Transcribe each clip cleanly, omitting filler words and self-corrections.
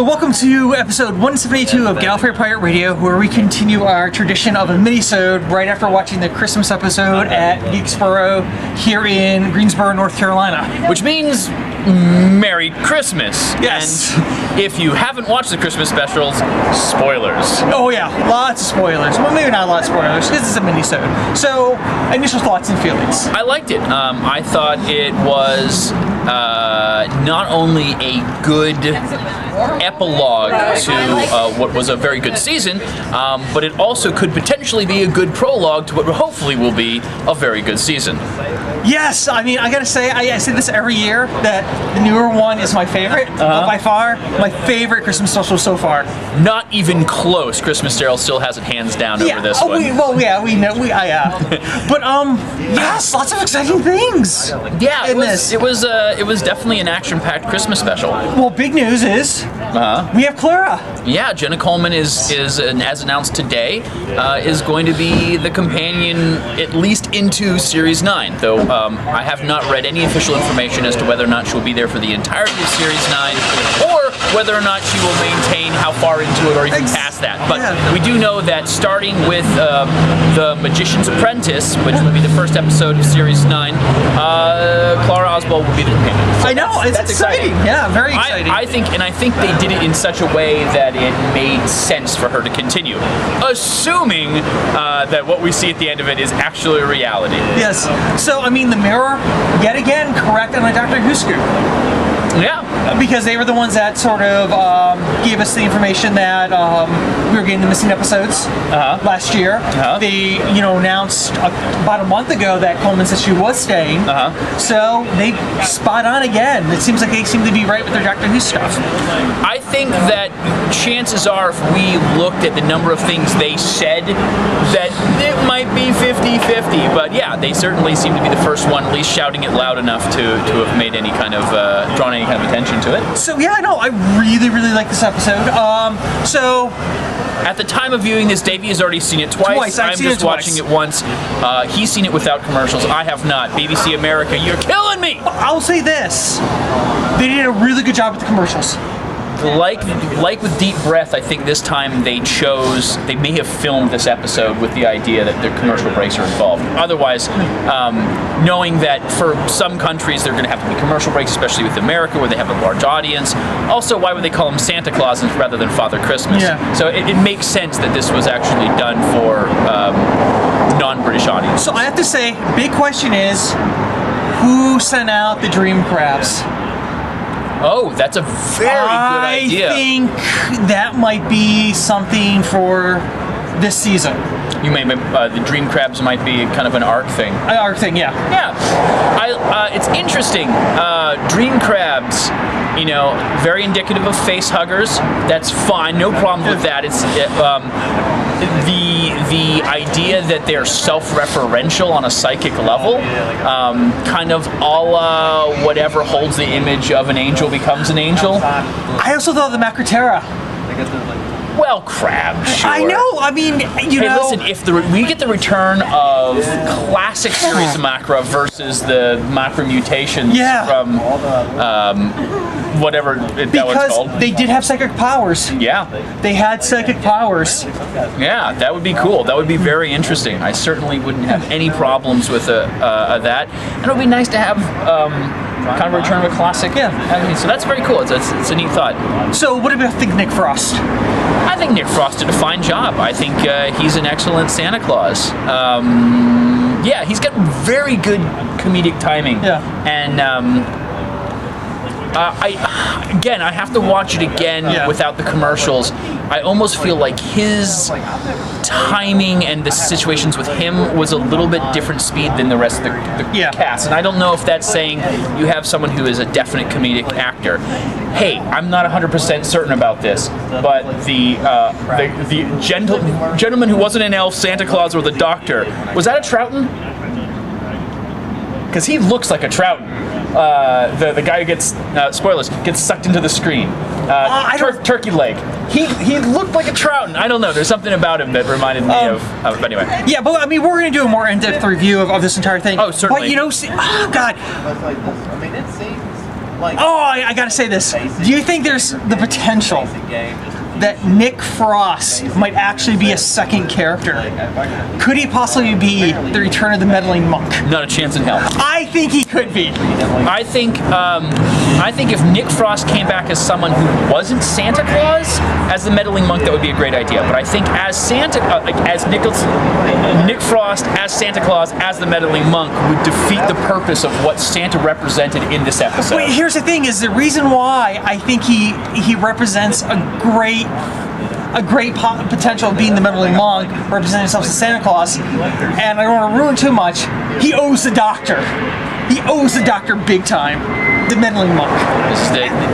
So welcome to episode 172 of Gallifrey Pirate Radio, where we continue our tradition of a Minisode right after watching the Christmas episode at Geeksboro here in Greensboro, North Carolina. Which means Merry Christmas. Yes. And if you haven't watched the Christmas specials, spoilers. Oh yeah, lots of spoilers. Well, maybe not a lot of spoilers, because it's a Minisode. So, initial thoughts and feelings. I liked it. I thought it was not only a good epilogue to what was a very good season, but it also could potentially be a good prologue to what hopefully will be a very good season. Yes, I mean, I gotta say, I say this every year, that the newer one is my favorite, by far. My favorite Christmas special so far. Not even close. Christmas Carol still has it hands down over this one. We know, but yes, lots of exciting things. Yeah, it was definitely an action-packed Christmas special. Well, big news is we have Clara. Yeah, Jenna Coleman is as announced today, is going to be the companion at least into Series 9, though I have not read any official information as to whether or not she will be there for the entirety of Series 9, or whether or not she will maintain how far into it or even past that. But we do know that starting with The Magician's Apprentice, which will be the first episode of Series 9, Clara Oswald will be the companion. So I know, that's exciting. Yeah, very exciting. I think they did it in such a way that it made sense for her to continue, assuming that what we see at the end of it is actually a reality. Yes. So, I mean, the Mirror, yet again, correct on the Doctor Who scoop. Yeah. Because they were the ones that sort of gave us the information that we were getting the missing episodes last year. They, announced about a month ago that Coleman said she was staying. So they spot on again. It seems like they seem to be right with their Doctor Who stuff. I think that chances are, if we looked at the number of things they said, that it might be 50-50. But yeah, they certainly seem to be the first one, at least shouting it loud enough to have made any kind of drawn any kind of attention to it. So yeah, I know. I really, really like this episode. So at the time of viewing this, Davey has already seen it twice. I'm just watching it once. He's seen it without commercials. I have not. BBC America, you're killing me! I'll say this. They did a really good job with the commercials. Like with Deep Breath, I think this time they may have filmed this episode with the idea that their commercial breaks are involved. Otherwise, knowing that for some countries there are going to have to be commercial breaks, especially with America where they have a large audience. Also, why would they call them Santa Claus rather than Father Christmas? Yeah. So it makes sense that this was actually done for non-British audiences. So I have to say, big question is, who sent out the dream crabs? Oh, that's a very good idea. I think that might be something for this season. You may the dream crabs might be kind of an arc thing. An arc thing, yeah. Yeah, it's interesting. Dream crabs, very indicative of face huggers. That's fine, no problem with that. It's the idea that they're self-referential on a psychic level, kind of a la whatever holds the image of an angel becomes an angel. I also thought the Macrotera. Well, crab, sure. I know. I mean, Hey, listen, if we get the return of classic series of Macra versus the Macra mutations from whatever that was called. Because they did have psychic powers. Yeah. They had psychic powers. Yeah, that would be cool. That would be very interesting. I certainly wouldn't have any problems with that. And it would be nice to have kind of a return of a classic. Yeah. So that's very cool. It's a neat thought. So what do you think, Nick Frost? I think Nick Frost did a fine job. I think he's an excellent Santa Claus. Yeah, he's got very good comedic timing. Yeah. And I have to watch it again without the commercials. I almost feel like his timing and the situations with him was a little bit different speed than the rest of the cast. And I don't know if that's saying you have someone who is a definite comedic actor. Hey, I'm not 100% certain about this, but the gentleman who wasn't an elf, Santa Claus, or the Doctor, was that a Troughton? Because he looks like a Troughton. The guy who gets spoilers gets sucked into the screen. Turkey leg. He looked like a Troughton. I don't know. There's something about him that reminded me of. But anyway. Yeah, but I mean, we're going to do a more in-depth review of this entire thing. Oh, certainly. But God. I gotta say this. Do you think there's the potential that Nick Frost might actually be a second character? Could he possibly be the return of the meddling monk? Not a chance in hell. I think he could be. I think if Nick Frost came back as someone who wasn't Santa Claus as the meddling monk, that would be a great idea. But I think as Nick Frost as Santa Claus as the meddling monk would defeat the purpose of what Santa represented in this episode. Wait, here's the thing: is the reason why I think he represents a great potential of being the meddling monk, representing himself as Santa Claus, and I don't want to ruin too much. He owes the Doctor. He owes the Doctor big time. The meddling monk.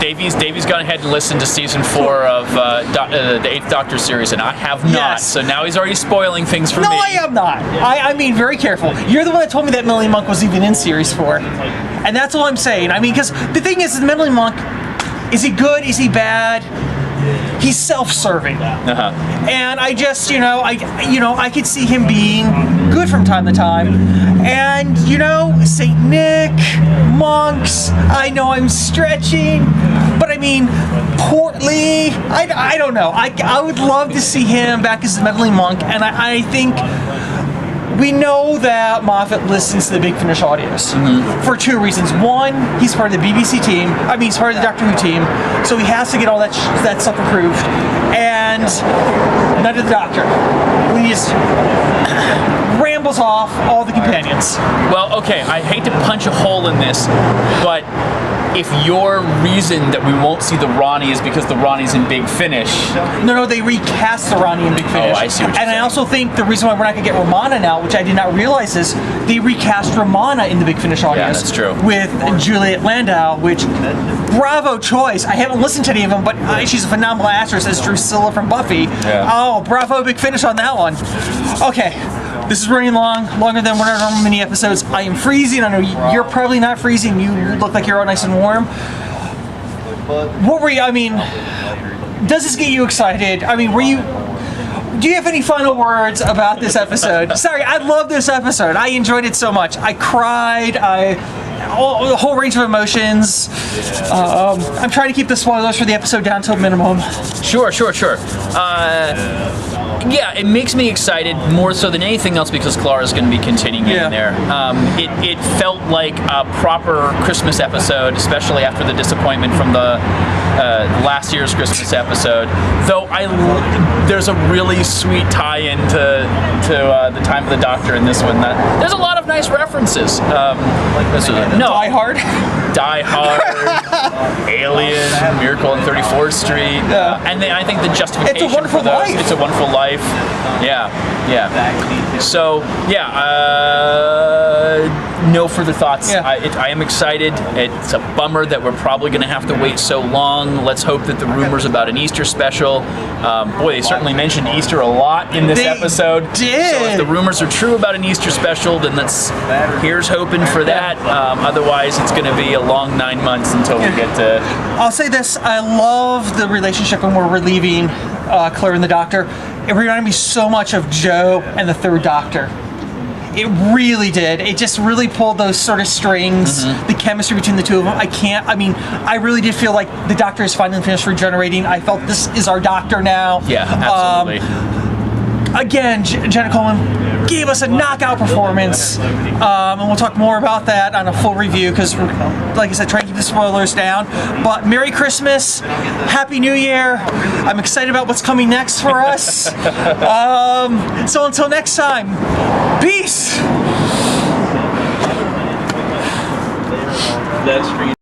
Davy's gone ahead and listened to season 4 of the 8th Doctor series, and I have not. Yes. So now he's already spoiling things for me. No, I am not. I mean, very careful. You're the one that told me that meddling monk was even in series 4, and that's all I'm saying. I mean, because the thing is, the meddling monk, is he good? Is he bad? He's self-serving, and I just, I could see him being good from time to time. And Saint Nick, monks. I know I'm stretching, but I mean, portly. I don't know. I would love to see him back as the meddling monk, and I think. We know that Moffat listens to the Big Finish audios for 2 reasons. One, he's part of the BBC team. I mean, he's part of the Doctor Who team, so he has to get all that stuff approved. And none of the Doctor. He just rambles off all the companions. Well, okay, I hate to punch a hole in this, but if your reason that we won't see the Ronnie is because the Ronnie's in Big Finish. No, they recast the Ronnie in Big Finish. Oh, I see what you're saying. I also think the reason why we're not going to get Romana now, which I did not realize, is they recast Romana in the Big Finish audience. Yeah, that's true. With Juliet Landau, which, bravo choice. I haven't listened to any of them, but she's a phenomenal actress as Drusilla from Buffy. Yeah. Oh, bravo, Big Finish on that one. Okay. This is running longer than one of our normal mini episodes. I am freezing. I know you're probably not freezing. You look like you're all nice and warm. What were you? I mean, does this get you excited? I mean, do you have any final words about this episode? Sorry, I love this episode. I enjoyed it so much. I cried. A whole range of emotions. I'm trying to keep the spoilers for the episode down to a minimum. Sure. Yeah, it makes me excited more so than anything else because Clara's going to be continuing in there. It felt like a proper Christmas episode, especially after the disappointment from the last year's Christmas episode. Though there's a really sweet tie-in to the Time of the Doctor in this one. There's a lot of nice references. Die Hard. Die Hard, Alien, Miracle on 34th Street, and I think the justification It's a Wonderful for those, Life. It's a Wonderful Life. Yeah. So, no further thoughts. Yeah. I am excited. It's a bummer that we're probably going to have to wait so long. Let's hope that the rumors about an Easter special, they certainly mentioned Easter a lot in this episode. Did. So if the rumors are true about an Easter special, then here's hoping for that. Otherwise, it's going to be a long 9 months until we get to... I'll say this, I love the relationship when we're relieving Claire and the Doctor. It reminded me so much of Joe and the Third Doctor. It really did. It just really pulled those sort of strings, the chemistry between the two of them. I really did feel like the Doctor is finally finished regenerating. I felt this is our Doctor now. Yeah, absolutely. Again, Jenna Coleman gave us a knockout performance, and we'll talk more about that on a full review because, like I said, trying to keep the spoilers down. But Merry Christmas, Happy New Year. I'm excited about what's coming next for us. So until next time, peace. That screen